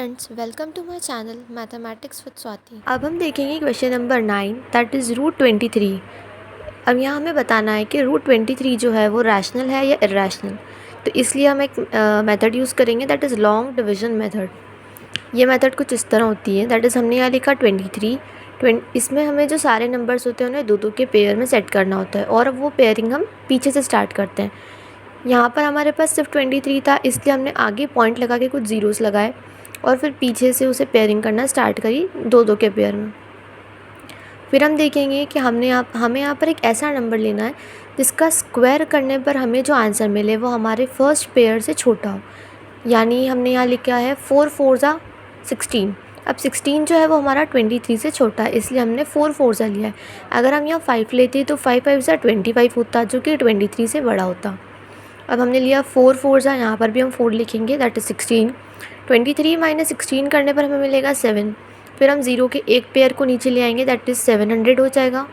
Friends, welcome to my channel mathematics with Swati. अब हम देखेंगे question number 9 that is root 23। अब यहाँ हमें बताना है कि रूट 23 जो है वो रैशनल है या इरेशनल। तो इसलिए हम एक मेथड यूज़ करेंगे that is long division method. ये मेथड कुछ इस तरह होती है दैट इज़ हमने यहाँ लिखा 23। इसमें हमें जो सारे नंबर्स होते हैं उन्हें दो दो के पेयर में सेट करना होता है और वो पेयरिंग हम पीछे से स्टार्ट करते हैं। यहाँ पर हमारे पास सिर्फ 23 था, इसलिए हमने आगे पॉइंट लगा के कुछ ज़ीरोस लगाए और फिर पीछे से उसे पेयरिंग करना स्टार्ट करी दो दो के पेयर में। फिर हम देखेंगे कि हमें यहाँ पर एक ऐसा नंबर लेना है जिसका स्क्वायर करने पर हमें जो आंसर मिले वो हमारे फर्स्ट पेयर से छोटा हो। यानी हमने यहाँ लिखा है 4 4 ज़ा 16। अब 16 जो है वो हमारा 23 से छोटा है, इसलिए हमने 4 4 ज़ा लिया है। अगर हम यहाँ 5 लेते तो 5 5 ज़ा 25 होता जो कि 23 से बड़ा होता। अब हमने लिया 4 4 ज़ा, यहाँ पर भी हम 4 लिखेंगे दैट इज़ 16। 23 माइनस 16 करने पर हमें मिलेगा 7। फिर हम ज़ीरो के एक पेयर को नीचे ले आएंगे दैट इज़ 700 हो जाएगा।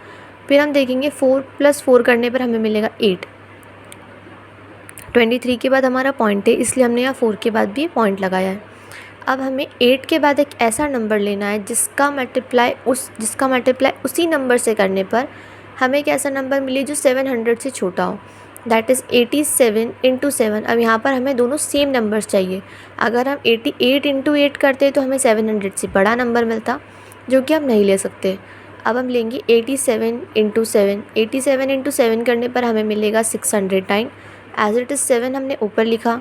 फिर हम देखेंगे 4 + 4 करने पर हमें मिलेगा 8। 23 के बाद हमारा पॉइंट है, इसलिए हमने यहाँ 4 के बाद भी पॉइंट लगाया है। अब हमें 8 के बाद एक ऐसा नंबर लेना है जिसका मल्टीप्लाई उसी नंबर से करने पर हमें एक ऐसा नंबर मिले जो 700 से छोटा हो। That is 87 × 7। अब यहाँ पर हमें दोनों सेम नंबर्स चाहिए। अगर हम 88 × 8 करते तो हमें 700 से बड़ा नंबर मिलता, जो कि हम नहीं ले सकते। अब हम लेंगे 87 × 7। 87 × 7 करने पर हमें मिलेगा 609। एज इट इज़ 7 हमने ऊपर लिखा।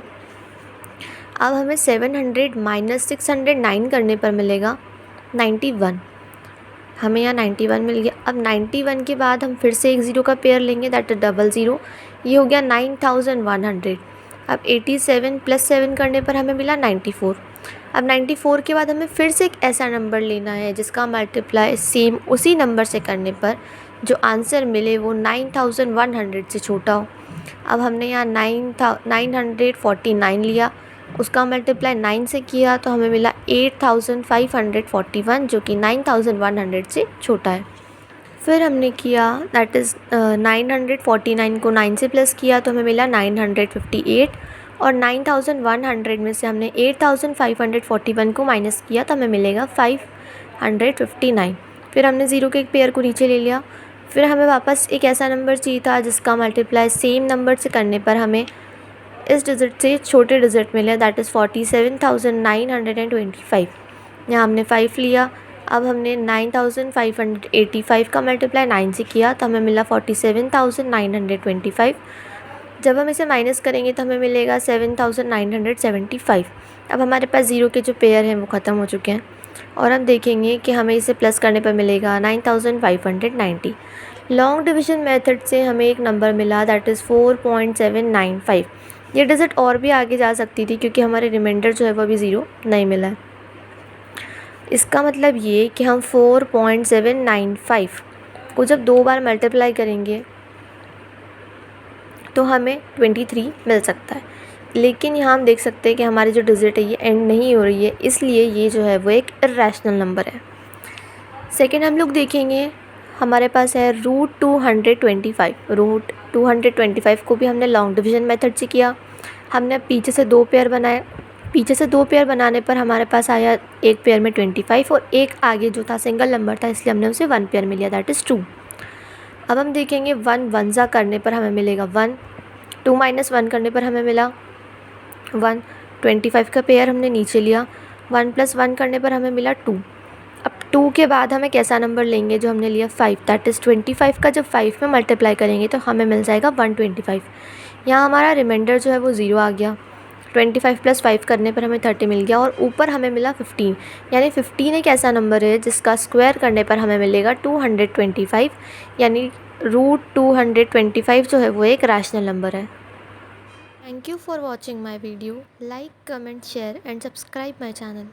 अब हमें 700 माइनस 609 करने पर मिलेगा 91। हमें यहाँ 91 मिल गया। अब 91 के बाद हम फिर से एक ज़ीरो का पेयर लेंगे दैट इज़ 00। ये हो गया 9100। अब 87 + 7 करने पर हमें मिला 94। अब 94 के बाद हमें फिर से एक ऐसा नंबर लेना है जिसका मल्टीप्लाई सेम उसी नंबर से करने पर जो आंसर मिले वो 9100 से छोटा हो। अब हमने यहाँ 949 लिया, उसका मल्टीप्लाई 9 से किया तो हमें मिला 8541, जो कि 9100 से छोटा है। फिर हमने किया दैट इज़ 949 को 9 से प्लस किया तो हमें मिला 958 और 9100 में से हमने 8541 को माइनस किया तो हमें मिलेगा 559। फिर हमने ज़ीरो के एक पेयर को नीचे ले लिया। फिर हमें वापस एक ऐसा नंबर चाहिए था जिसका मल्टीप्लाई सेम नंबर से करने पर हमें इस डिजिट से छोटे डिजिट मिले दैट इज़ 47,925। यहाँ हमने 5 लिया। अब हमने 9,585 का मल्टीप्लाई 9 से किया तो हमें मिला 47,925। जब हम इसे माइनस करेंगे तो हमें मिलेगा 7,975। अब हमारे पास ज़ीरो के जो पेयर हैं वो ख़त्म हो चुके हैं और हम देखेंगे कि हमें इसे प्लस करने पर मिलेगा 9,590। लॉन्ग डिवीजन मेथड से हमें एक नंबर मिला दैट इज़ 4.795। ये डिजिट और भी आगे जा सकती थी क्योंकि हमारे रिमाइंडर जो है वो अभी ज़ीरो नहीं मिला है। इसका मतलब ये कि हम 4.795 को जब दो बार मल्टीप्लाई करेंगे तो हमें 23 मिल सकता है। लेकिन यहाँ हम देख सकते हैं कि हमारी जो डिजिट है ये एंड नहीं हो रही है, इसलिए ये जो है वो एक इरेशनल नंबर है। सेकेंड हम लोग देखेंगे, हमारे पास है रूट 225। रूट 225 को भी हमने लॉन्ग डिवीजन मेथड से किया। हमने पीछे से दो पेयर बनाए। पीछे से दो पेयर बनाने पर हमारे पास आया एक पेयर में 25 और एक आगे जो था सिंगल नंबर था, इसलिए हमने उसे 1 पेयर में लिया दैट इज़ 2। अब हम देखेंगे 1 1 ज़ा करने पर हमें मिलेगा 1। 2 - 1 करने पर हमें मिला 1। 25 का पेयर हमने नीचे लिया। 1 + 1 करने पर हमें मिला 2। अब 2 के बाद हम एक ऐसा नंबर लेंगे जो हमने लिया 5 दैट इज़ 25 का जब 5 में मल्टीप्लाई करेंगे तो हमें मिल जाएगा 125। यहाँ हमारा रिमाइंडर जो है वो ज़ीरो आ गया। 25 + 5 करने पर हमें 30 मिल गया और ऊपर हमें मिला 15। यानी 15 एक ऐसा नंबर है जिसका स्क्वायर करने पर हमें मिलेगा 225। यानी रूट 225 जो है वो एक रैशनल नंबर है। Thank you for watching my video. Like, comment, share and subscribe my channel.